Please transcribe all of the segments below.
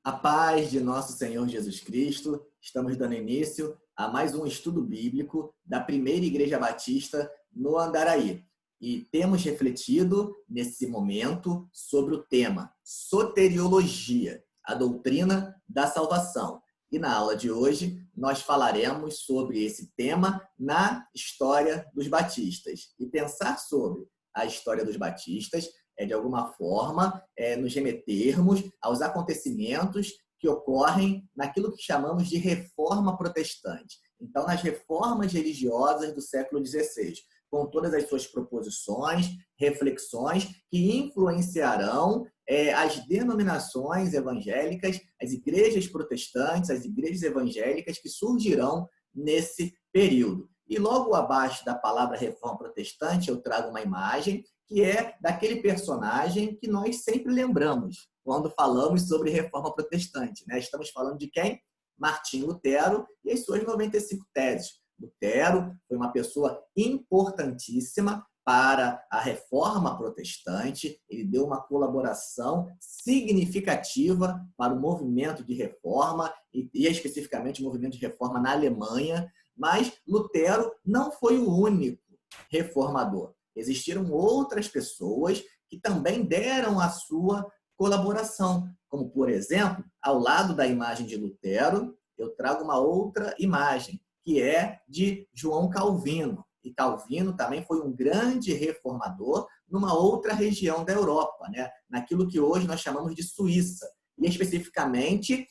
A paz de nosso Senhor Jesus Cristo, estamos dando início a mais um estudo bíblico da Primeira Igreja Batista no Andaraí. E temos refletido nesse momento sobre o tema soteriologia, a doutrina da salvação. E na aula de hoje nós falaremos sobre esse tema na história dos batistas. E pensar sobre a história dos batistas de alguma forma, nos remetermos aos acontecimentos que ocorrem naquilo que chamamos de reforma protestante. Então, nas reformas religiosas do século XVI, com todas as suas proposições, reflexões que influenciarão as denominações evangélicas, as igrejas protestantes, as igrejas evangélicas que surgirão nesse período. E logo abaixo da palavra reforma protestante, eu trago uma imagem que é daquele personagem que nós sempre lembramos quando falamos sobre reforma protestante, né? Estamos falando de quem? Martinho Lutero e as suas 95 teses. Lutero foi uma pessoa importantíssima para a reforma protestante, ele deu uma colaboração significativa para o movimento de reforma, e especificamente o movimento de reforma na Alemanha, mas Lutero não foi o único reformador. Existiram outras pessoas que também deram a sua colaboração, como, por exemplo, ao lado da imagem de Lutero, eu trago uma outra imagem, que é de João Calvino. E Calvino também foi um grande reformador numa outra região da Europa, né? Naquilo que hoje nós chamamos de Suíça, e especificamente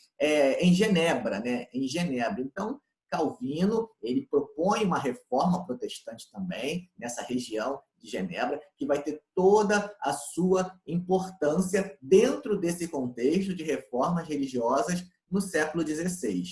em Genebra, né? Em Genebra. Então, Calvino, ele propõe uma reforma protestante também nessa região de Genebra, que vai ter toda a sua importância dentro desse contexto de reformas religiosas no século XVI.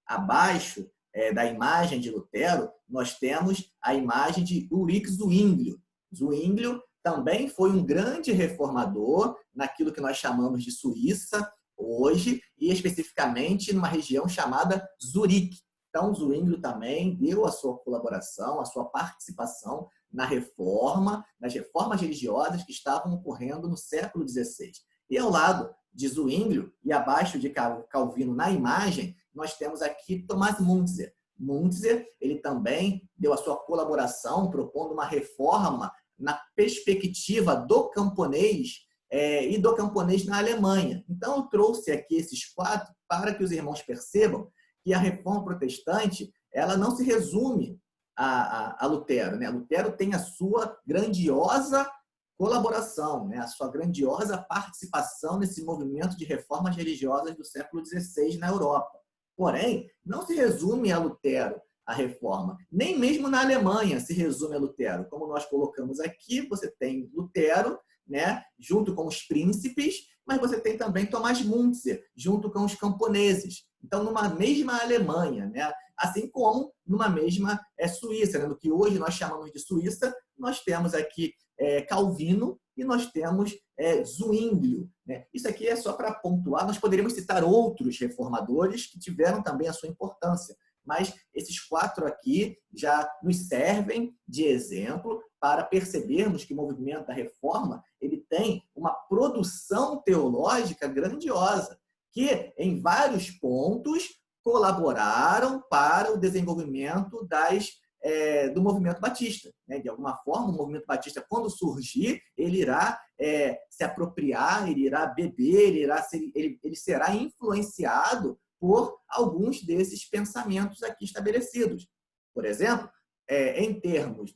Abaixo da imagem de Lutero, nós temos a imagem de Ulrich Zwinglio. Zwinglio também foi um grande reformador naquilo que nós chamamos de Suíça hoje, e especificamente numa região chamada Zurique. Então, Zwinglio também deu a sua colaboração, a sua participação nas reformas religiosas que estavam ocorrendo no século XVI. E ao lado de Zwinglio, e abaixo de Calvino na imagem, nós temos aqui Thomas Müntzer. Müntzer, ele também deu a sua colaboração, propondo uma reforma na perspectiva do camponês e do camponês na Alemanha. Então, eu trouxe aqui esses quatro para que os irmãos percebam que a reforma protestante ela não se resume a Lutero, né? Lutero tem a sua grandiosa colaboração, né? A sua grandiosa participação nesse movimento de reformas religiosas do século XVI na Europa. Porém, não se resume a Lutero a reforma. Nem mesmo na Alemanha se resume a Lutero. Como nós colocamos aqui, você tem Lutero, né, junto com os príncipes, mas você tem também Thomas Müntzer, junto com os camponeses. Então, numa mesma Alemanha, né? Assim como numa mesma Suíça, né? No que hoje nós chamamos de Suíça, nós temos aqui Calvino e nós temos Zwinglio, né? Isso aqui é só para pontuar, nós poderíamos citar outros reformadores que tiveram também a sua importância, mas esses quatro aqui já nos servem de exemplo para percebermos que o movimento da reforma ele tem uma produção teológica grandiosa, que em vários pontos colaboraram para o desenvolvimento do movimento batista, né? De alguma forma, o movimento batista, quando surgir, ele irá se apropriar, ele irá beber, ele será influenciado por alguns desses pensamentos aqui estabelecidos. Por exemplo, em termos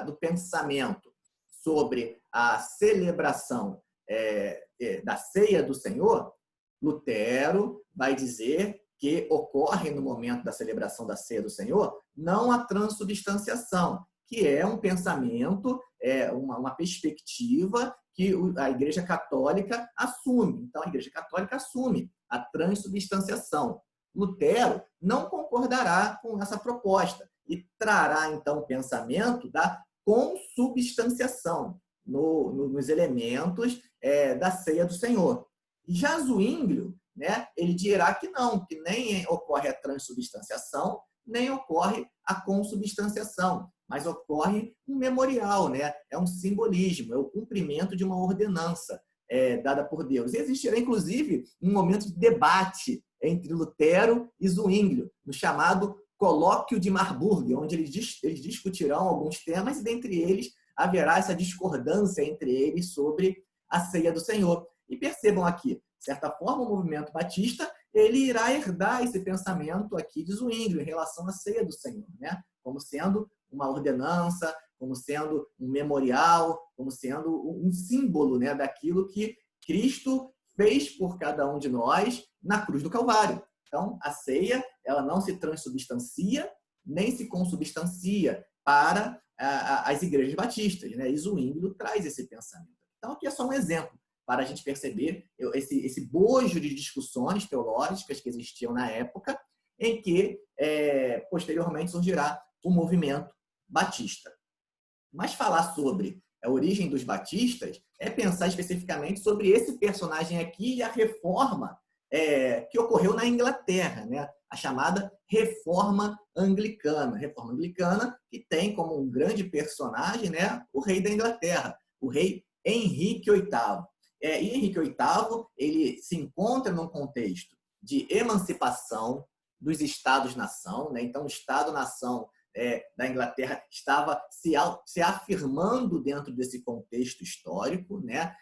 do pensamento sobre a celebração da ceia do Senhor, Lutero vai dizer que ocorre no momento da celebração da ceia do Senhor não a transubstanciação, que é um pensamento, uma perspectiva que a Igreja Católica assume. Então, a Igreja Católica assume a transubstanciação. Lutero não concordará com essa proposta e trará, então, o pensamento da consubstanciação nos elementos da ceia do Senhor. Já Zwinglio, né, ele dirá que não, que nem ocorre a transubstanciação, nem ocorre a consubstanciação, mas ocorre um memorial, né? É um simbolismo, é o cumprimento de uma ordenança. dada por Deus. E existirá, inclusive, um momento de debate entre Lutero e Zwinglio, no chamado Colóquio de Marburg, onde eles discutirão alguns temas e, dentre eles, haverá essa discordância entre eles sobre a ceia do Senhor. E percebam aqui, de certa forma, o movimento batista ele irá herdar esse pensamento aqui de Zwinglio em relação à ceia do Senhor, né? Como sendo uma ordenança, como sendo um memorial, como sendo um símbolo, né, daquilo que Cristo fez por cada um de nós na cruz do Calvário. Então, a ceia ela não se transubstancia, nem se consubstancia para as igrejas batistas, né? E Zwinglio traz esse pensamento. Então, aqui é só um exemplo para a gente perceber esse bojo de discussões teológicas que existiam na época, em que, posteriormente, surgirá o movimento batista. Mas falar sobre a origem dos batistas é pensar especificamente sobre esse personagem aqui e a reforma que ocorreu na Inglaterra, né? A chamada Reforma Anglicana. Reforma Anglicana que tem como um grande personagem, né, o rei da Inglaterra, o rei Henrique VIII. E Henrique VIII ele se encontra num contexto de emancipação dos Estados-nação, né? Então, o Estado-nação da Inglaterra estava se afirmando dentro desse contexto histórico, né?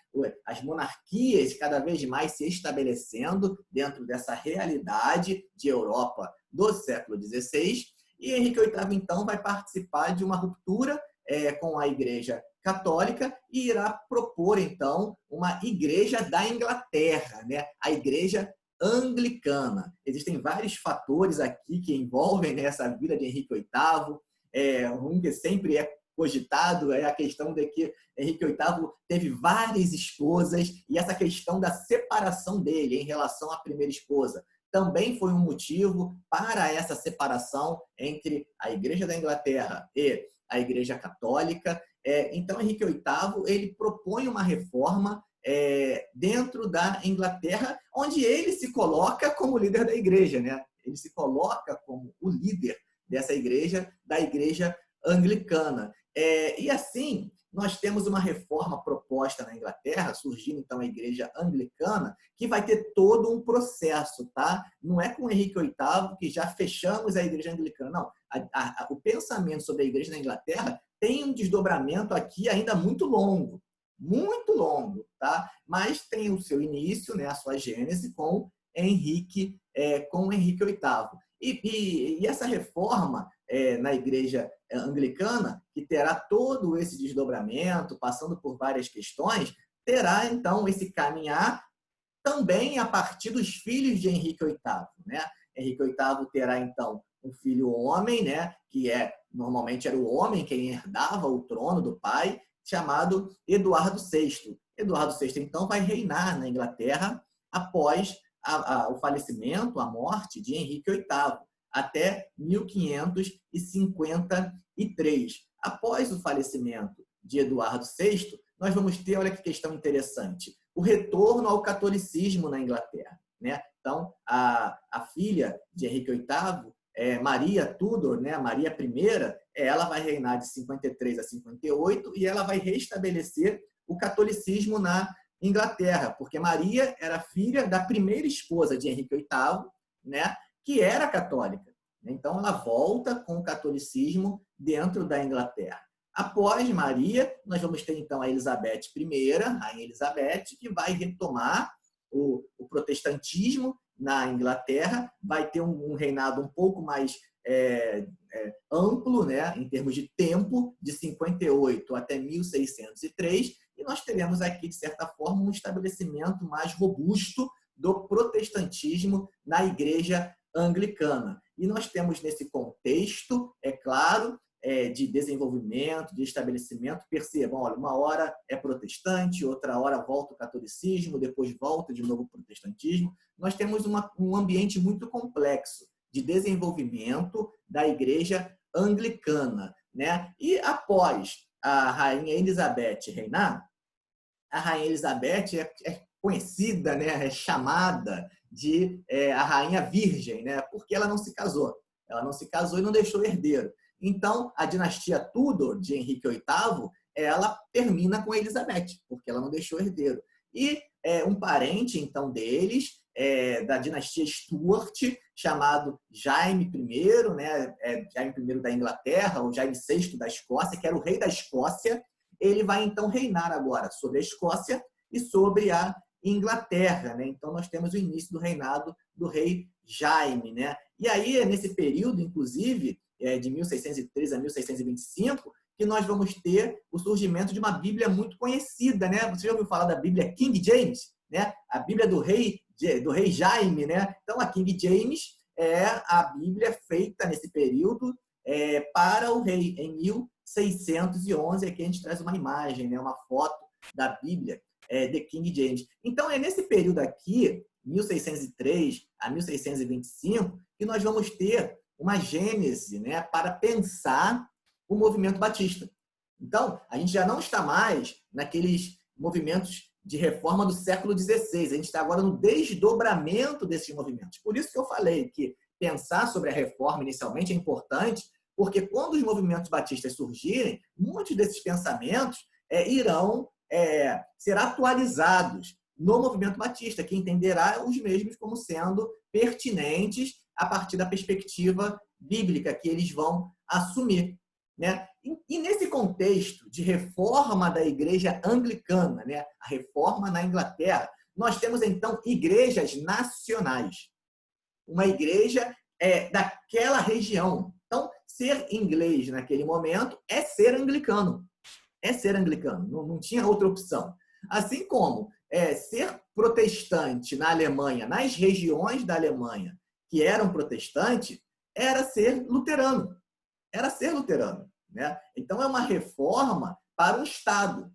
As monarquias cada vez mais se estabelecendo dentro dessa realidade de Europa do século XVI. E Henrique VIII, então, vai participar de uma ruptura com a Igreja Católica e irá propor, então, uma Igreja da Inglaterra, né? A Igreja Anglicana. Existem vários fatores aqui que envolvem essa vida de Henrique VIII. Um que sempre é cogitado é a questão de que Henrique VIII teve várias esposas e essa questão da separação dele em relação à primeira esposa também foi um motivo para essa separação entre a Igreja da Inglaterra e a Igreja Católica. Então, Henrique VIII ele propõe uma reforma dentro da Inglaterra, onde ele se coloca como líder da igreja, né? Ele se coloca como o líder dessa igreja, da igreja anglicana. E assim, nós temos uma reforma proposta na Inglaterra, surgindo então a igreja anglicana, que vai ter todo um processo, tá? Não é com Henrique VIII que já fechamos a igreja anglicana, não. O pensamento sobre a igreja na Inglaterra tem um desdobramento aqui ainda muito longo, tá? Mas tem o seu início, né, a sua gênese com Henrique VIII. E essa reforma na igreja anglicana, que terá todo esse desdobramento, passando por várias questões, terá então esse caminhar também a partir dos filhos de Henrique VIII, né? Henrique VIII terá então um filho homem, né, que normalmente era o homem quem herdava o trono do pai, chamado Eduardo VI. Eduardo VI, então, vai reinar na Inglaterra após o falecimento, a morte de Henrique VIII, até 1553. Após o falecimento de Eduardo VI, nós vamos ter, olha que questão interessante, o retorno ao catolicismo na Inglaterra, né? Então, a filha de Henrique VIII, Maria Tudor, né, Maria I, ela vai reinar de 53 a 58 e ela vai restabelecer o catolicismo na Inglaterra, porque Maria era filha da primeira esposa de Henrique VIII, né, que era católica. Então, ela volta com o catolicismo dentro da Inglaterra. Após Maria, nós vamos ter, então, a Elizabeth I, Rainha Elizabeth, que vai retomar o protestantismo na Inglaterra, vai ter um reinado um pouco mais amplo, né, em termos de tempo, de 58 até 1603, e nós teremos aqui, de certa forma, um estabelecimento mais robusto do protestantismo na Igreja Anglicana. E nós temos nesse contexto, é claro, de desenvolvimento, de estabelecimento, percebam, olha, uma hora é protestante, outra hora volta o catolicismo, depois volta de novo o protestantismo. Nós temos um ambiente muito complexo de desenvolvimento da Igreja Anglicana, né? E após a Rainha Elizabeth reinar, a Rainha Elizabeth é conhecida, né? É chamada de a Rainha Virgem, né? Porque ela não se casou. Ela não se casou e não deixou herdeiro. Então, a dinastia Tudor, de Henrique VIII, ela termina com Elizabeth, porque ela não deixou herdeiro. E um parente, então, deles, da dinastia Stuart, chamado Jaime I, né? Jaime I da Inglaterra, ou Jaime VI da Escócia, que era o rei da Escócia. Ele vai, então, reinar agora sobre a Escócia e sobre a Inglaterra, né? Então, nós temos o início do reinado do rei Jaime, né? E aí, nesse período, inclusive, de 1603 a 1625, que nós vamos ter o surgimento de uma Bíblia muito conhecida, né? Você já ouviu falar da Bíblia King James, né? A Bíblia do rei Jaime, né? Então, a King James é a Bíblia feita nesse período para o rei, em 1611. Aqui a gente traz uma imagem, né? Uma foto da Bíblia de King James. Então, é nesse período aqui, 1603 a 1625, que nós vamos ter uma gênese, né? Para pensar o movimento batista. Então, a gente já não está mais naqueles movimentos de reforma do século XVI. A gente está agora no desdobramento desses movimentos. Por isso que eu falei que pensar sobre a reforma inicialmente é importante, porque quando os movimentos batistas surgirem, muitos desses pensamentos irão ser atualizados no movimento batista, que entenderá os mesmos como sendo pertinentes a partir da perspectiva bíblica que eles vão assumir, né? E nesse contexto de reforma da igreja anglicana, né? A reforma na Inglaterra, nós temos então igrejas nacionais. Uma igreja daquela região. Então, ser inglês naquele momento é ser anglicano. É ser anglicano, não tinha outra opção. Assim como ser protestante na Alemanha, nas regiões da Alemanha que eram protestantes, era ser luterano. Era ser luterano, né? Então, é uma reforma para um Estado,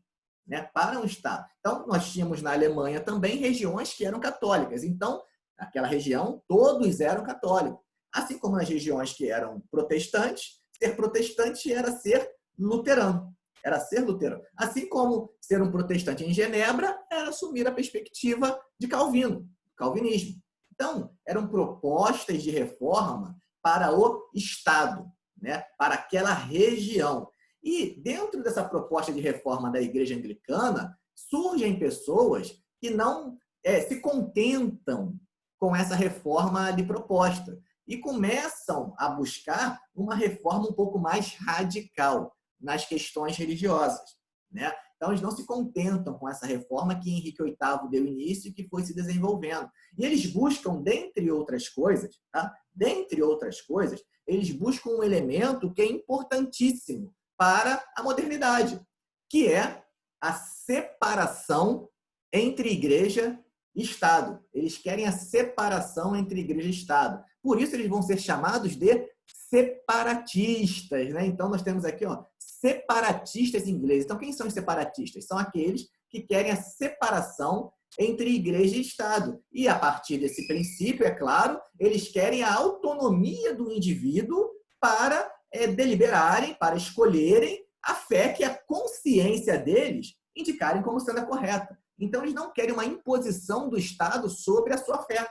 né? Para um Estado. Então, nós tínhamos na Alemanha também regiões que eram católicas. Então, naquela região, todos eram católicos. Assim como nas regiões que eram protestantes, ser protestante era ser luterano. Era ser luterano. Assim como ser um protestante em Genebra era assumir a perspectiva de Calvino, calvinismo. Então, eram propostas de reforma para o Estado, né? Para aquela região. E dentro dessa proposta de reforma da Igreja Anglicana, surgem pessoas que não se contentam com essa reforma de proposta e começam a buscar uma reforma um pouco mais radical nas questões religiosas, né? Então, eles não se contentam com essa reforma que Henrique VIII deu início e que foi se desenvolvendo. E eles buscam, dentre outras coisas, tá? Dentre outras coisas, eles buscam um elemento que é importantíssimo para a modernidade, que é a separação entre igreja e Estado. Eles querem a separação entre igreja e Estado. Por isso, eles vão ser chamados de separatistas, né? Então, nós temos aqui, separatistas ingleses. Então, quem são os separatistas? São aqueles que querem a separação entre igreja e Estado. E, a partir desse princípio, é claro, eles querem a autonomia do indivíduo para deliberarem, para escolherem a fé que a consciência deles indicarem como sendo a correta. Então, eles não querem uma imposição do Estado sobre a sua fé.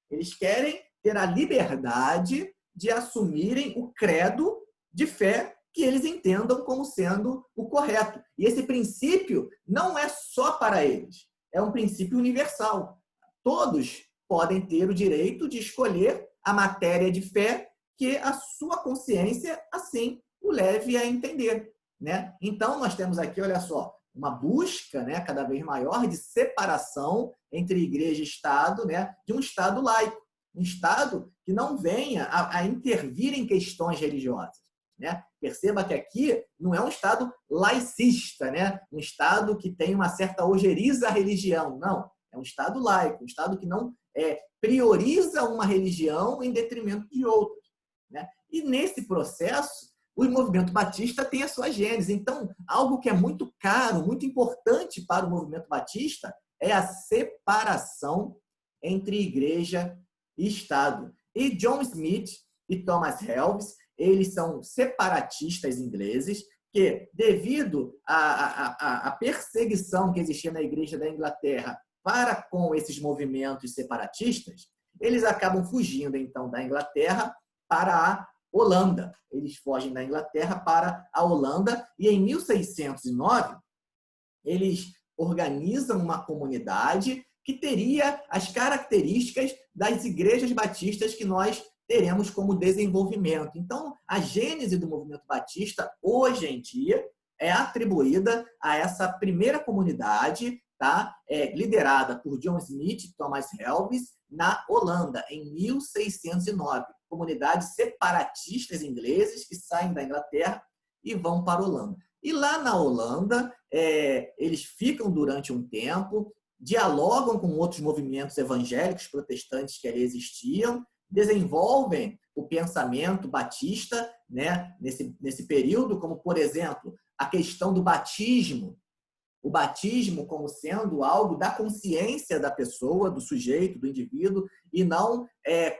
Eles querem ter a liberdade de assumirem o credo de fé que eles entendam como sendo o correto. E esse princípio não é só para eles, é um princípio universal. Todos podem ter o direito de escolher a matéria de fé que a sua consciência, assim, o leve a entender, né? Então, nós temos aqui, olha só, uma busca, né, cada vez maior de separação entre igreja e Estado, né, de um Estado laico. Um Estado que não venha a intervir em questões religiosas, né? Perceba que aqui não é um Estado laicista, né? Um Estado que tem uma certa ojeriza à religião. Não, é um Estado laico, um Estado que não prioriza uma religião em detrimento de outras, né? E nesse processo, o movimento batista tem a sua gênese. Então, algo que é muito caro, muito importante para o movimento batista é a separação entre igreja e Estado. E John Smith e Thomas Helves, eles são separatistas ingleses que, devido à perseguição que existia na igreja da Inglaterra para com esses movimentos separatistas, eles acabam fugindo, então, da Inglaterra para a Holanda. Eles fogem da Inglaterra para a Holanda e, em 1609, eles organizam uma comunidade que teria as características das igrejas batistas que nós teremos como desenvolvimento. Então, a gênese do movimento batista, hoje em dia, é atribuída a essa primeira comunidade, tá? Liderada por John Smith e Thomas Helves, na Holanda, em 1609. Comunidades separatistas ingleses que saem da Inglaterra e vão para a Holanda. E lá na Holanda, eles ficam durante um tempo, dialogam com outros movimentos evangélicos protestantes que ali existiam, desenvolvem o pensamento batista, né, nesse período, como, por exemplo, a questão do batismo, o batismo como sendo algo da consciência da pessoa, do sujeito, do indivíduo, e não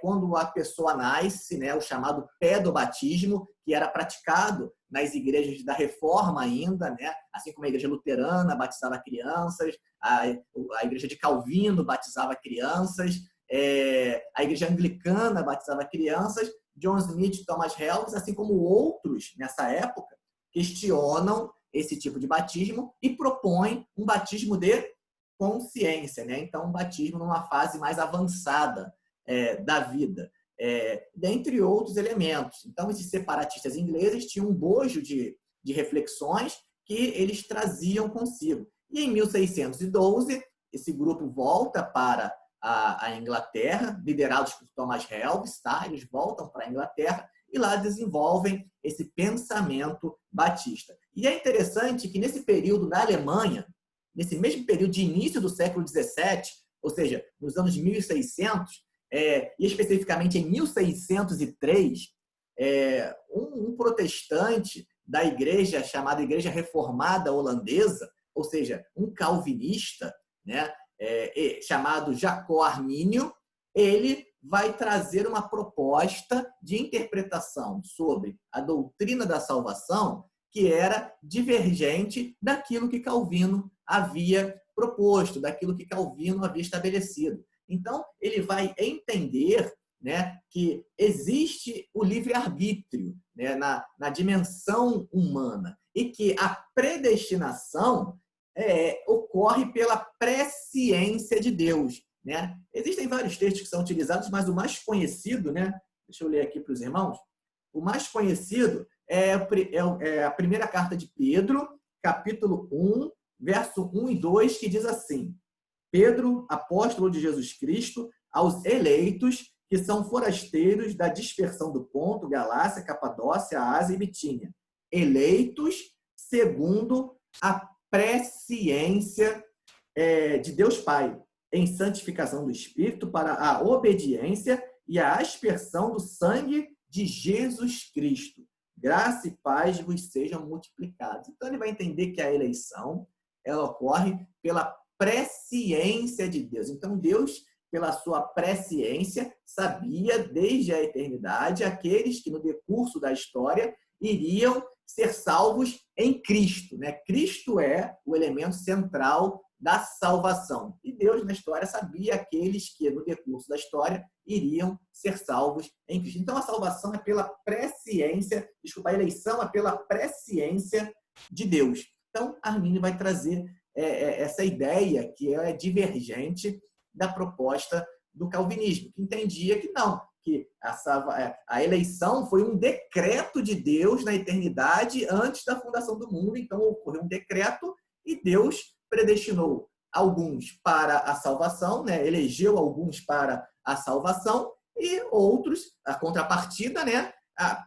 quando a pessoa nasce, né, o chamado pedobatismo, que era praticado nas igrejas da Reforma ainda, né, assim como a igreja luterana batizava crianças, a igreja de Calvino batizava crianças, a igreja anglicana batizava crianças. John Smith e Thomas Helves, assim como outros nessa época, questionam esse tipo de batismo e propõem um batismo de consciência, né? Então, um batismo numa fase mais avançada da vida, dentre outros elementos. Então, esses separatistas ingleses tinham um bojo de reflexões que eles traziam consigo. E em 1612, esse grupo volta para a Inglaterra, liderados por Thomas Helves, tá? Eles voltam para a Inglaterra e lá desenvolvem esse pensamento batista. E é interessante que nesse período na Alemanha, nesse mesmo período de início do século XVII, ou seja, nos anos 1600, e especificamente em 1603, um protestante da igreja chamada Igreja Reformada Holandesa, ou seja, um calvinista, né, chamado Jacó Armínio, ele vai trazer uma proposta de interpretação sobre a doutrina da salvação que era divergente daquilo que Calvino havia proposto, daquilo que Calvino havia estabelecido. Então, ele vai entender, né, que existe o livre-arbítrio, né, na dimensão humana e que a predestinação ocorre pela presciência de Deus, né? Existem vários textos que são utilizados, mas o mais conhecido, né? Deixa eu ler aqui para os irmãos. O mais conhecido é a primeira carta de Pedro, capítulo 1, verso 1 e 2, que diz assim: Pedro, apóstolo de Jesus Cristo, aos eleitos que são forasteiros da dispersão do Ponto, Galácia, Capadócia, Ásia e Bitínia, eleitos segundo a presciência de Deus Pai, em santificação do Espírito para a obediência e a aspersão do sangue de Jesus Cristo. Graça e paz vos sejam multiplicados. Então, ele vai entender que a eleição ela ocorre pela presciência de Deus. Então, Deus, pela sua presciência, sabia desde a eternidade aqueles que, no decurso da história, iriam ser salvos em Cristo, né? Cristo é o elemento central da salvação. E Deus, na história, sabia aqueles que, no decurso da história, iriam ser salvos em Cristo. Então, a salvação é pela presciência, a eleição é pela presciência de Deus. Então, Armínio vai trazer essa ideia que é divergente da proposta do calvinismo, que entendia que não, que a eleição foi um decreto de Deus na eternidade antes da fundação do mundo. Então, ocorreu um decreto e Deus predestinou alguns para a salvação, né? Elegeu alguns para a salvação e outros, a contrapartida, né?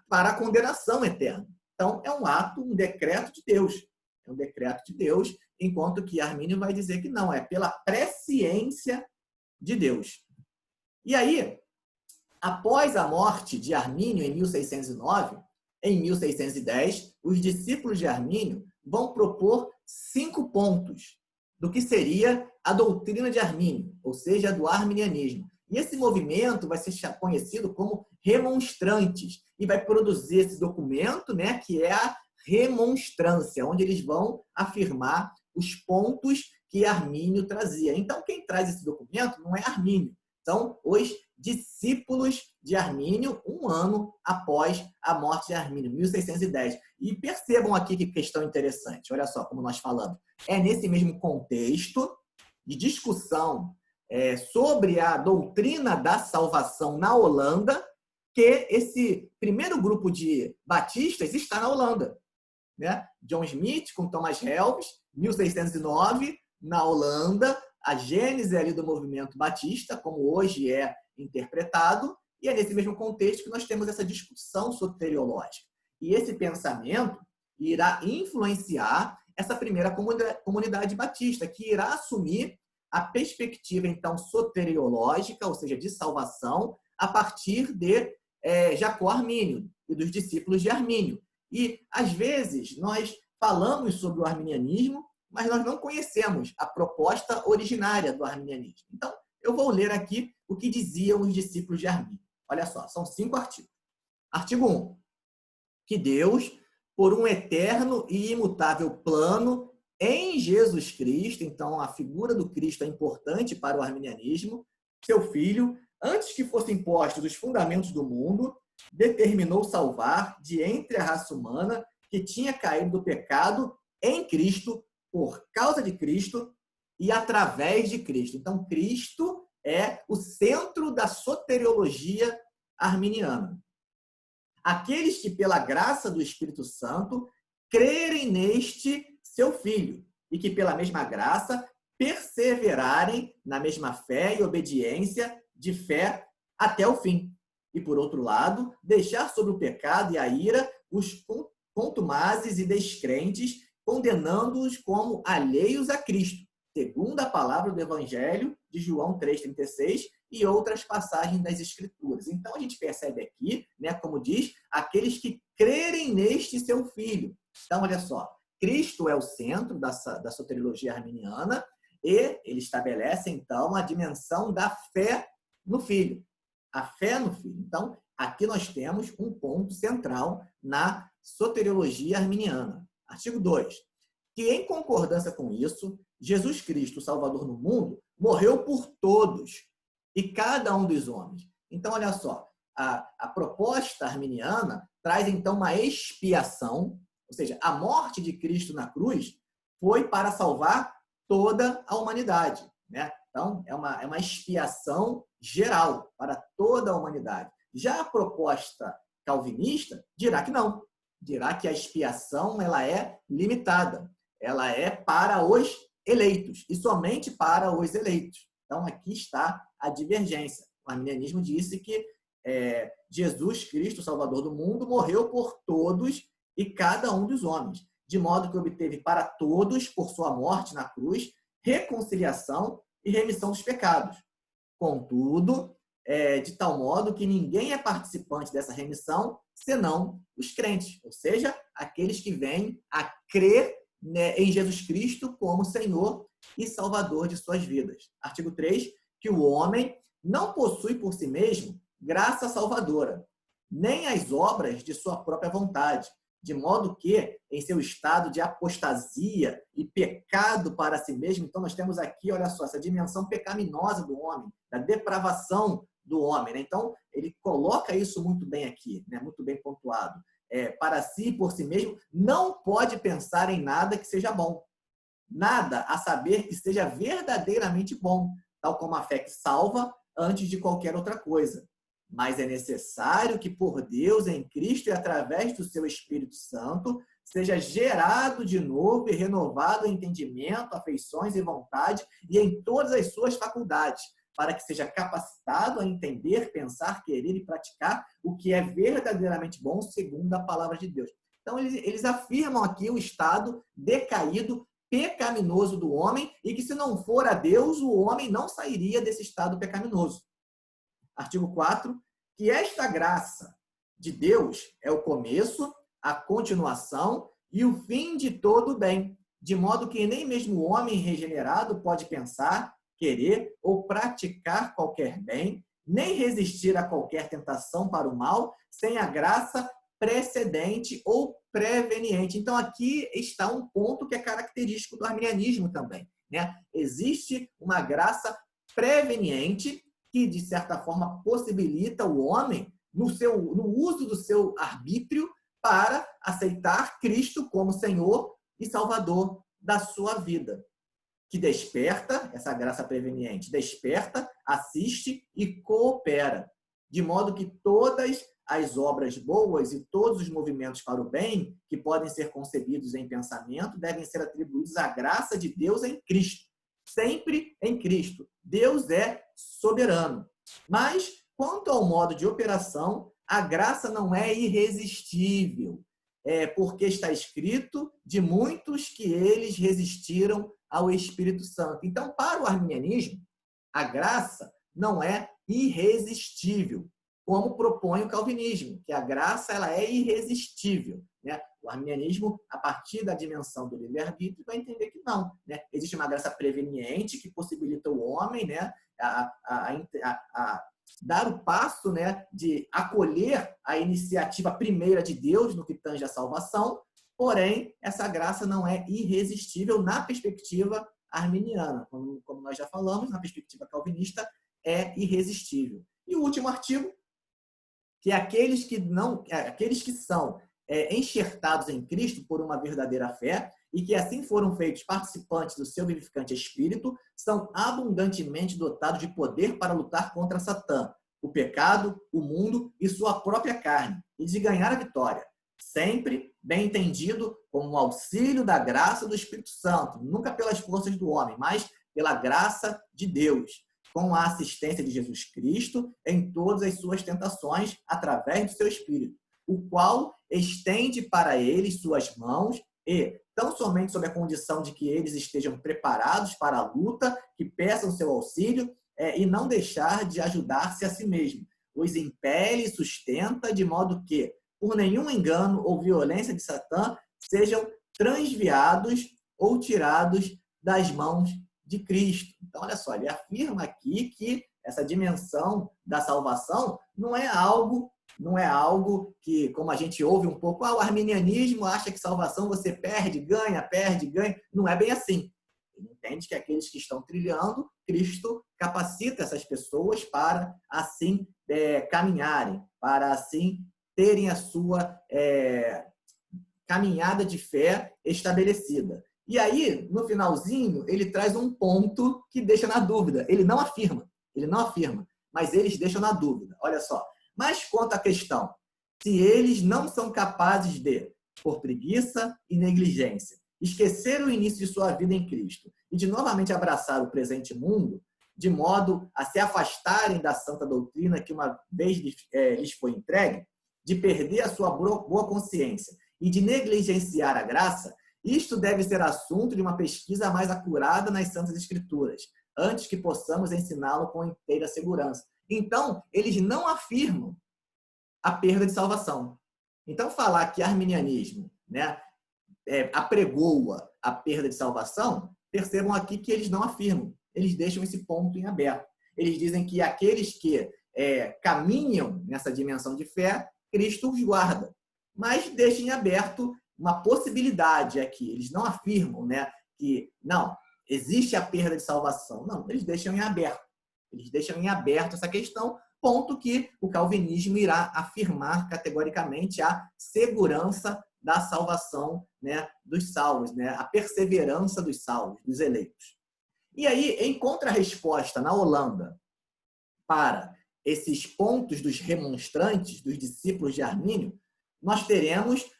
Para a condenação eterna. Então, é um ato, um decreto de Deus. É um decreto de Deus, enquanto que Armínio vai dizer que não, é pela presciência de Deus. E aí, após a morte de Armínio em 1609, em 1610, os discípulos de Armínio vão propor 5 pontos do que seria a doutrina de Armínio, ou seja, do arminianismo. E esse movimento vai ser conhecido como remonstrantes e vai produzir esse documento, né, que é a remonstrância, onde eles vão afirmar os pontos que Armínio trazia. Então, quem traz esse documento não é Armínio, são os discípulos de Armínio, um ano após a morte de Armínio, 1610. E percebam aqui que questão interessante. Olha só como nós falamos. é nesse mesmo contexto de discussão sobre a doutrina da salvação na Holanda que esse primeiro grupo de batistas está na Holanda, né? John Smith com Thomas Helves, 1609, na Holanda, a gênese ali do movimento batista, como hoje é interpretado, e é nesse mesmo contexto que nós temos essa discussão soteriológica. E esse pensamento irá influenciar essa primeira comunidade batista, que irá assumir a perspectiva, então, soteriológica, ou seja, de salvação, a partir de Jacó Armínio e dos discípulos de Armínio. E, às vezes, nós falamos sobre o arminianismo, mas nós não conhecemos a proposta originária do arminianismo. Então, eu vou ler aqui o que diziam os discípulos de Armínio. Olha só, são 5 artigos. Artigo 1. Que Deus, por um eterno e imutável plano em Jesus Cristo, então a figura do Cristo é importante para o arminianismo, seu Filho, antes que fossem postos os fundamentos do mundo, determinou salvar de entre a raça humana que tinha caído do pecado em Cristo, por causa de Cristo e através de Cristo. Então, Cristo é o centro da soteriologia arminiana. Aqueles que, pela graça do Espírito Santo, crerem neste seu Filho e que, pela mesma graça, perseverarem na mesma fé e obediência de fé até o fim. E, por outro lado, deixar sobre o pecado e a ira os contumazes e descrentes, condenando-os como alheios a Cristo, segundo a palavra do Evangelho de João 3,36 e outras passagens das Escrituras. Então, a gente percebe aqui, né, como diz, aqueles que crerem neste seu Filho. Então, olha só, Cristo é o centro da soteriologia arminiana e ele estabelece, então, a dimensão da fé no Filho. A fé no Filho. Então, aqui nós temos um ponto central na soteriologia arminiana. Artigo 2. Que, em concordância com isso, Jesus Cristo, o Salvador no mundo, morreu por todos e cada um dos homens. Então, olha só, a proposta arminiana traz, então, uma expiação, ou seja, a morte de Cristo na cruz foi para salvar toda a humanidade, né? Então, é uma expiação geral para toda a humanidade. Já a proposta calvinista dirá que não. Dirá que a expiação ela é limitada. Ela é para os eleitos e somente para os eleitos. Então, aqui está a divergência. O arminianismo disse que Jesus Cristo, Salvador do mundo, morreu por todos e cada um dos homens, de modo que obteve para todos, por sua morte na cruz, reconciliação e remissão dos pecados. Contudo, de tal modo que ninguém é participante dessa remissão, senão os crentes, ou seja, aqueles que vêm a crer, né, em Jesus Cristo como Senhor e Salvador de suas vidas. Artigo 3, que o homem não possui por si mesmo graça salvadora, nem as obras de sua própria vontade, de modo que, em seu estado de apostasia e pecado para si mesmo, então nós temos aqui, olha só, essa dimensão pecaminosa do homem, da depravação do homem, né? Então, ele coloca isso muito bem aqui, né? Muito bem pontuado. Para si e por si mesmo, não pode pensar em nada que seja bom. Nada a saber que seja verdadeiramente bom, tal como a fé que salva antes de qualquer outra coisa. Mas é necessário que por Deus, em Cristo e através do seu Espírito Santo, seja gerado de novo e renovado o entendimento, afeições e vontade e em todas as suas faculdades, para que seja capacitado a entender, pensar, querer e praticar o que é verdadeiramente bom segundo a palavra de Deus. Então, eles afirmam aqui o estado decaído, pecaminoso do homem e que se não for a Deus, o homem não sairia desse estado pecaminoso. Artigo 4, que esta graça de Deus é o começo, a continuação e o fim de todo o bem, de modo que nem mesmo o homem regenerado pode pensar, querer ou praticar qualquer bem, nem resistir a qualquer tentação para o mal, sem a graça precedente ou preveniente. Então, aqui está um ponto que é característico do arminianismo também, né? Existe uma graça preveniente que, de certa forma, possibilita o homem, no uso do seu arbítrio, para aceitar Cristo como Senhor e Salvador da sua vida, que desperta, essa graça preveniente, desperta, assiste e coopera, de modo que todas as obras boas e todos os movimentos para o bem que podem ser concebidos em pensamento devem ser atribuídos à graça de Deus em Cristo, sempre em Cristo. Deus é soberano. Mas, quanto ao modo de operação, a graça não é irresistível, porque está escrito de muitos que eles resistiram ao Espírito Santo. Então, para o arminianismo, a graça não é irresistível, como propõe o calvinismo, que a graça ela é irresistível, né? O arminianismo, a partir da dimensão do livre-arbítrio, vai entender que não, né? Existe uma graça preveniente que possibilita o homem, né, a dar o passo, né, de acolher a iniciativa primeira de Deus no que tange à salvação, porém, essa graça não é irresistível na perspectiva arminiana. Como nós já falamos, na perspectiva calvinista, é irresistível. E o último artigo, que aqueles que são enxertados em Cristo por uma verdadeira fé e que assim foram feitos participantes do seu vivificante Espírito, são abundantemente dotados de poder para lutar contra Satã, o pecado, o mundo e sua própria carne, e de ganhar a vitória, sempre bem entendido como um auxílio da graça do Espírito Santo, nunca pelas forças do homem, mas pela graça de Deus, com a assistência de Jesus Cristo em todas as suas tentações através do seu Espírito, o qual estende para eles suas mãos e, tão somente sob a condição de que eles estejam preparados para a luta, que peçam seu auxílio e não deixar de ajudar-se a si mesmo, os impele e sustenta de modo que, por nenhum engano ou violência de Satã, sejam transviados ou tirados das mãos de Cristo. Então, olha só, ele afirma aqui que essa dimensão da salvação não é algo que, como a gente ouve um pouco, o arminianismo acha que salvação você perde, ganha. Não é bem assim. Ele entende que aqueles que estão trilhando, Cristo capacita essas pessoas para assim caminharem, para assim terem a sua caminhada de fé estabelecida. E aí, no finalzinho, ele traz um ponto que deixa na dúvida. Ele não afirma, mas eles deixam na dúvida. Olha só. Mas quanto à questão, se eles não são capazes de, por preguiça e negligência, esquecer o início de sua vida em Cristo e de novamente abraçar o presente mundo, de modo a se afastarem da santa doutrina que uma vez lhes foi entregue, de perder a sua boa consciência e de negligenciar a graça, isto deve ser assunto de uma pesquisa mais acurada nas Santas Escrituras, antes que possamos ensiná-lo com inteira segurança. Então, eles não afirmam a perda de salvação. Então, falar que arminianismo, né, apregoa a perda de salvação, percebam aqui que eles não afirmam. Eles deixam esse ponto em aberto. Eles dizem que aqueles que caminham nessa dimensão de fé, Cristo os guarda. Mas deixam em aberto uma possibilidade aqui. Eles não afirmam, né, que não, existe a perda de salvação. Não, eles deixam em aberto. Eles deixam em aberto essa questão, ponto que o calvinismo irá afirmar categoricamente a segurança da salvação, né, dos salvos, né, a perseverança dos salvos, dos eleitos. E aí, em contrarresposta na Holanda para esses pontos dos remonstrantes, dos discípulos de Armínio, nós teremos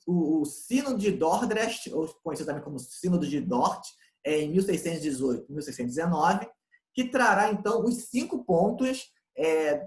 o Sínodo de Dordrecht, ou conhecido também como Sínodo de Dort, em 1618, 1619, que trará, então, os 5 pontos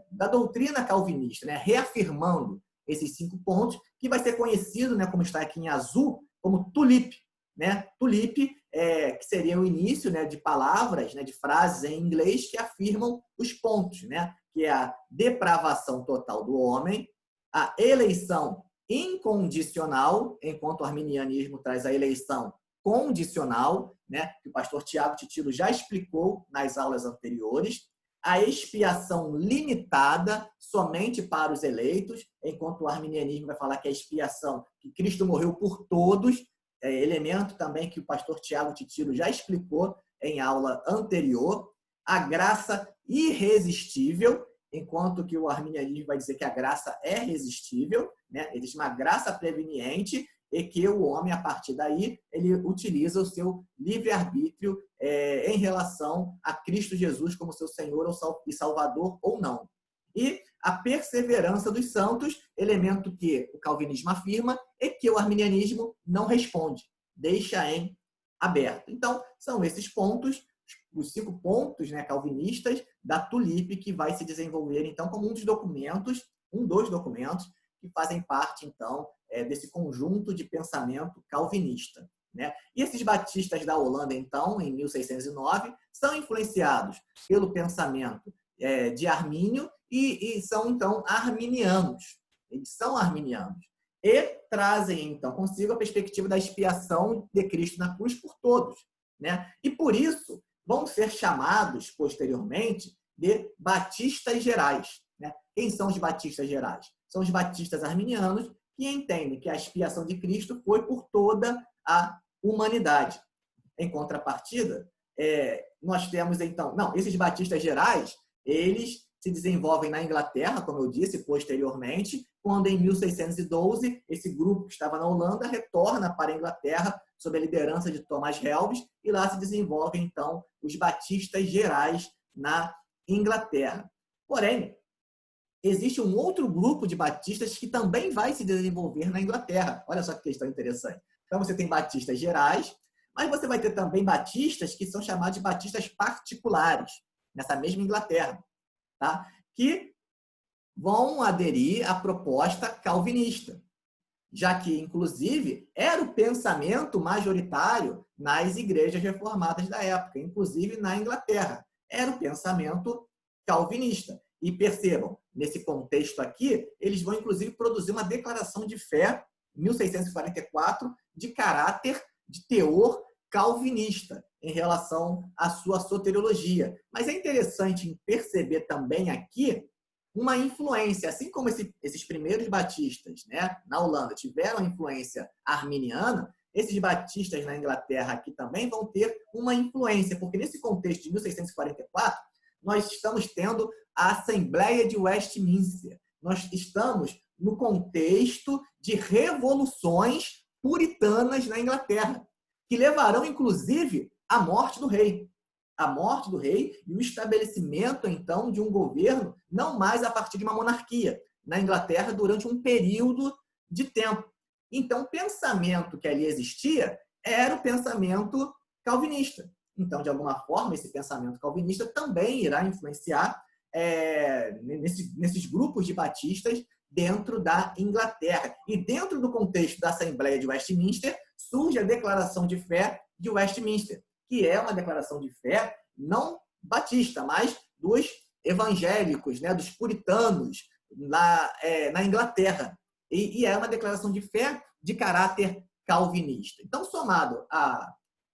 da doutrina calvinista, né? Reafirmando esses 5 pontos, que vai ser conhecido, né, como está aqui em azul, como tulip. Né? Tulip, que seria o início, né, de palavras, né, de frases em inglês que afirmam os pontos, né? Que é a depravação total do homem, a eleição incondicional, enquanto o arminianismo traz a eleição condicional, né, que o pastor Tiago Titilo já explicou nas aulas anteriores, a expiação limitada somente para os eleitos, enquanto o arminianismo vai falar que a expiação, que Cristo morreu por todos, elemento também que o pastor Tiago Titilo já explicou em aula anterior, a graça irresistível, enquanto que o arminianismo vai dizer que a graça é resistível, né? Existe uma graça preveniente e que o homem, a partir daí, ele utiliza o seu livre-arbítrio em relação a Cristo Jesus como seu Senhor e Salvador ou não. E a perseverança dos santos, elemento que o calvinismo afirma e que o arminianismo não responde, deixa em aberto. Então, são esses pontos, os 5 pontos, né, calvinistas da Tulip, que vai se desenvolver, então, como um dos documentos que fazem parte, então, desse conjunto de pensamento calvinista, né? E esses batistas da Holanda, então, em 1609, são influenciados pelo pensamento de Armínio e são, então, arminianos. Eles são arminianos. E trazem, então, consigo a perspectiva da expiação de Cristo na cruz por todos, né? E, por isso, vão ser chamados, posteriormente, de batistas gerais, né? Quem são os batistas gerais? São os batistas arminianos que entendem que a expiação de Cristo foi por toda a humanidade. Em contrapartida, nós temos, então... Não, esses batistas gerais, eles se desenvolvem na Inglaterra, como eu disse, posteriormente, quando em 1612, esse grupo que estava na Holanda retorna para a Inglaterra sob a liderança de Thomas Helves, e lá se desenvolvem, então, os batistas gerais na Inglaterra. Porém, existe um outro grupo de batistas que também vai se desenvolver na Inglaterra. Olha só que questão interessante. Então, você tem batistas gerais, mas você vai ter também batistas que são chamados de batistas particulares, nessa mesma Inglaterra, tá? Que vão aderir à proposta calvinista, já que, inclusive, era o pensamento majoritário nas igrejas reformadas da época, inclusive na Inglaterra. Era o pensamento calvinista. E percebam, nesse contexto aqui, eles vão, inclusive, produzir uma declaração de fé, em 1644, de caráter, de teor calvinista, em relação à sua soteriologia. Mas é interessante perceber também aqui uma influência, assim como esses primeiros batistas, né, na Holanda tiveram influência arminiana, esses batistas na Inglaterra aqui também vão ter uma influência, porque nesse contexto de 1644, nós estamos tendo a Assembleia de Westminster. Nós estamos no contexto de revoluções puritanas na Inglaterra, que levarão, inclusive, à morte do rei. A morte do rei e o estabelecimento, então, de um governo, não mais a partir de uma monarquia, na Inglaterra durante um período de tempo. Então, o pensamento que ali existia era o pensamento calvinista. Então, de alguma forma, esse pensamento calvinista também irá influenciar nesses grupos de batistas dentro da Inglaterra. E dentro do contexto da Assembleia de Westminster, surge a Declaração de Fé de Westminster, que é uma declaração de fé não batista, mas dos evangélicos, né, dos puritanos na Inglaterra. E é uma declaração de fé de caráter calvinista. Então, somado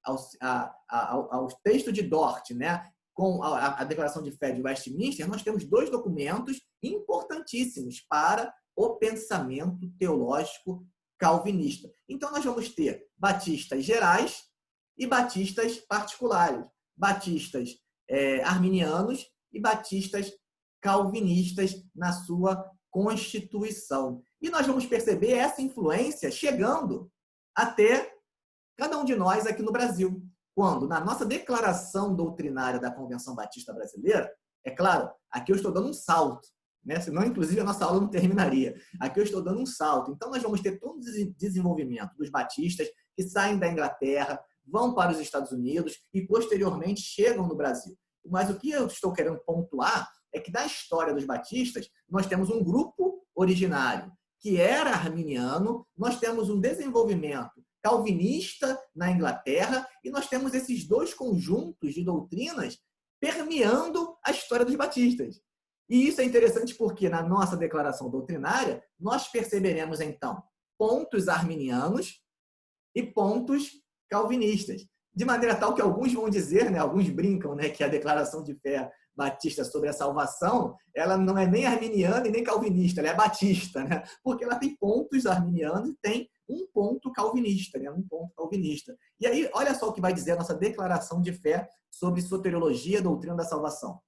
ao texto de Dort, né, com a declaração de fé de Westminster, nós temos 2 documentos importantíssimos para o pensamento teológico calvinista. Então, nós vamos ter batistas gerais e batistas particulares, batistas arminianos e batistas calvinistas na sua constituição. E nós vamos perceber essa influência chegando até cada um de nós aqui no Brasil, quando, na nossa declaração doutrinária da Convenção Batista Brasileira, é claro, aqui eu estou dando um salto, né? Senão, inclusive, a nossa aula não terminaria. Aqui eu estou dando um salto. Então, nós vamos ter todo o desenvolvimento dos batistas que saem da Inglaterra, vão para os Estados Unidos e, posteriormente, chegam no Brasil. Mas o que eu estou querendo pontuar é que, da história dos batistas, nós temos um grupo originário que era arminiano, nós temos um desenvolvimento calvinista na Inglaterra e nós temos esses 2 conjuntos de doutrinas permeando a história dos batistas. E isso é interessante porque, na nossa declaração doutrinária, nós perceberemos, então, pontos arminianos e pontos calvinistas. De maneira tal que alguns vão dizer, né, alguns brincam, né, que a declaração de fé batista sobre a salvação, ela não é nem arminiana e nem calvinista, ela é batista, né? Porque ela tem pontos arminianos e tem um ponto calvinista, né? Um ponto calvinista. E aí, olha só o que vai dizer a nossa declaração de fé sobre soteriologia e doutrina da salvação.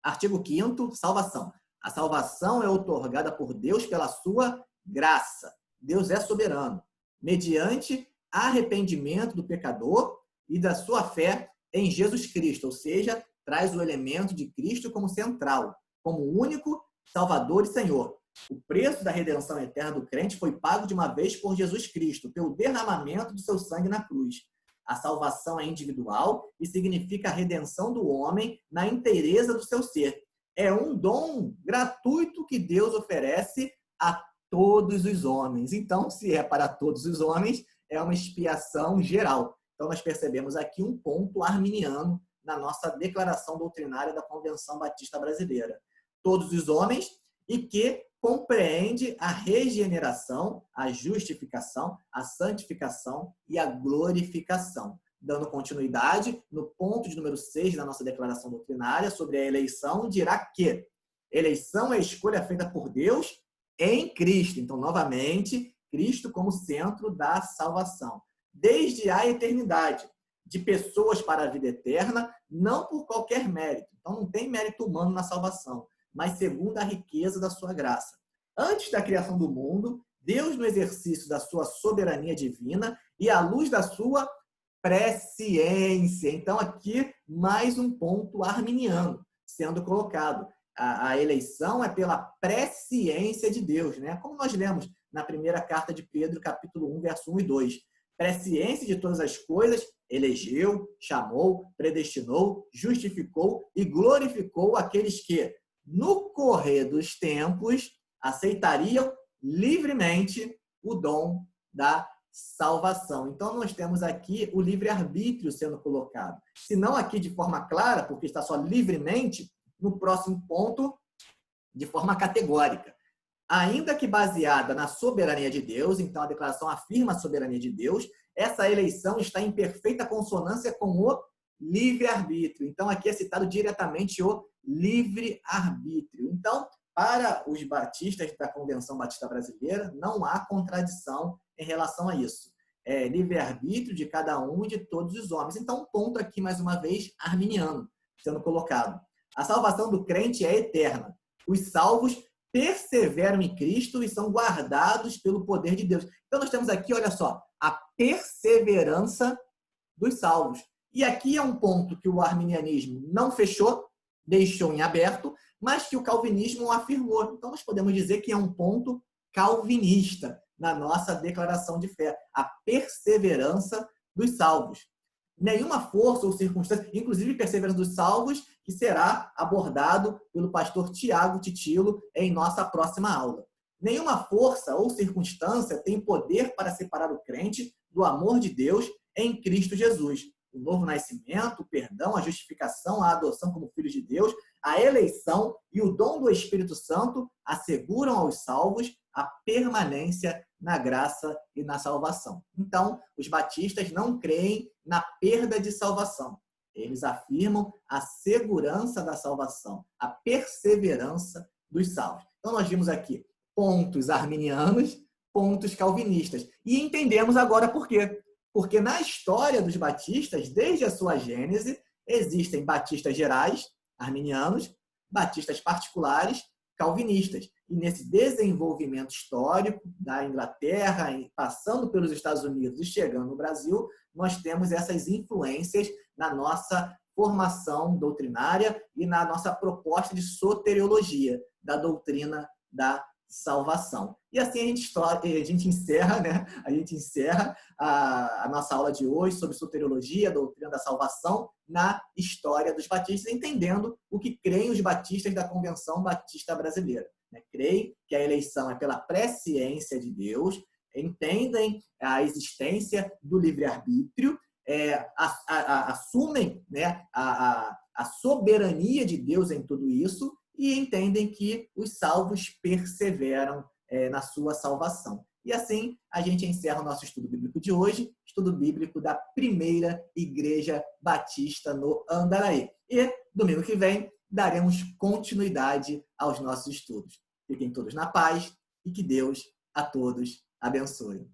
Artigo 5º, salvação. A salvação é outorgada por Deus pela sua graça. Deus é soberano. mediante arrependimento do pecador e da sua fé em Jesus Cristo, ou seja, traz o elemento de Cristo como central, como único Salvador e Senhor. O preço da redenção eterna do crente foi pago de uma vez por Jesus Cristo, pelo derramamento do seu sangue na cruz. A salvação é individual e significa a redenção do homem na inteireza do seu ser. É um dom gratuito que Deus oferece a todos os homens. Então, se é para todos os homens, é uma expiação geral. Então, nós percebemos aqui um ponto arminiano na nossa declaração doutrinária da Convenção Batista Brasileira. Todos os homens, e que compreende a regeneração, a justificação, a santificação e a glorificação. Dando continuidade, no ponto de número 6 da nossa declaração doutrinária sobre a eleição, dirá que eleição é a escolha feita por Deus em Cristo. Então, novamente, Cristo como centro da salvação. Desde a eternidade, de pessoas para a vida eterna, não por qualquer mérito. Então, não tem mérito humano na salvação, mas segundo a riqueza da sua graça. Antes da criação do mundo, Deus, no exercício da sua soberania divina e à luz da sua presciência. Então, aqui, mais um ponto arminiano sendo colocado. A eleição é pela presciência de Deus, né? Como nós lemos na primeira carta de Pedro, capítulo 1, verso 1 e 2. Presciência de todas as coisas, elegeu, chamou, predestinou, justificou e glorificou aqueles que, no correr dos tempos, aceitariam livremente o dom da salvação. Então, nós temos aqui o livre-arbítrio sendo colocado. Se não aqui de forma clara, porque está só livremente, no próximo ponto, de forma categórica. Ainda que baseada na soberania de Deus, então a declaração afirma a soberania de Deus, essa eleição está em perfeita consonância com o livre-arbítrio. Então, aqui é citado diretamente o livre-arbítrio. Então, para os batistas da Convenção Batista Brasileira, não há contradição em relação a isso. É livre-arbítrio de cada um e de todos os homens. Então, um ponto aqui, mais uma vez, arminiano, sendo colocado. A salvação do crente é eterna. Os salvos perseveram em Cristo e são guardados pelo poder de Deus. Então, nós temos aqui, olha só, a perseverança dos salvos. E aqui é um ponto que o arminianismo não fechou, deixou em aberto, mas que o calvinismo afirmou. Então, nós podemos dizer que é um ponto calvinista na nossa declaração de fé, a perseverança dos salvos. Nenhuma força ou circunstância, inclusive perseverança dos salvos, que será abordado pelo pastor Tiago Titilo em nossa próxima aula. Nenhuma força ou circunstância tem poder para separar o crente do amor de Deus em Cristo Jesus. O novo nascimento, o perdão, a justificação, a adoção como filhos de Deus, a eleição e o dom do Espírito Santo asseguram aos salvos a permanência na graça e na salvação. Então, os batistas não creem na perda de salvação. Eles afirmam a segurança da salvação, a perseverança dos salvos. Então, nós vimos aqui pontos arminianos, pontos calvinistas. E entendemos agora por quê. Porque na história dos batistas, desde a sua gênese, existem batistas gerais, arminianos, batistas particulares, calvinistas. E nesse desenvolvimento histórico da Inglaterra, passando pelos Estados Unidos e chegando no Brasil, nós temos essas influências na nossa formação doutrinária e na nossa proposta de soteriologia, da doutrina da salvação. E assim a gente encerra, né? A gente encerra a nossa aula de hoje sobre soteriologia, a doutrina da salvação, na história dos batistas, entendendo o que creem os batistas da Convenção Batista Brasileira. Creem que a eleição é pela presciência de Deus, entendem a existência do livre-arbítrio, assumem, né, a soberania de Deus em tudo isso e entendem que os salvos perseveram na sua salvação. E assim a gente encerra o nosso estudo bíblico de hoje, estudo bíblico da primeira Igreja Batista no Andaraí. E domingo que vem daremos continuidade aos nossos estudos. Fiquem todos na paz e que Deus a todos abençoe.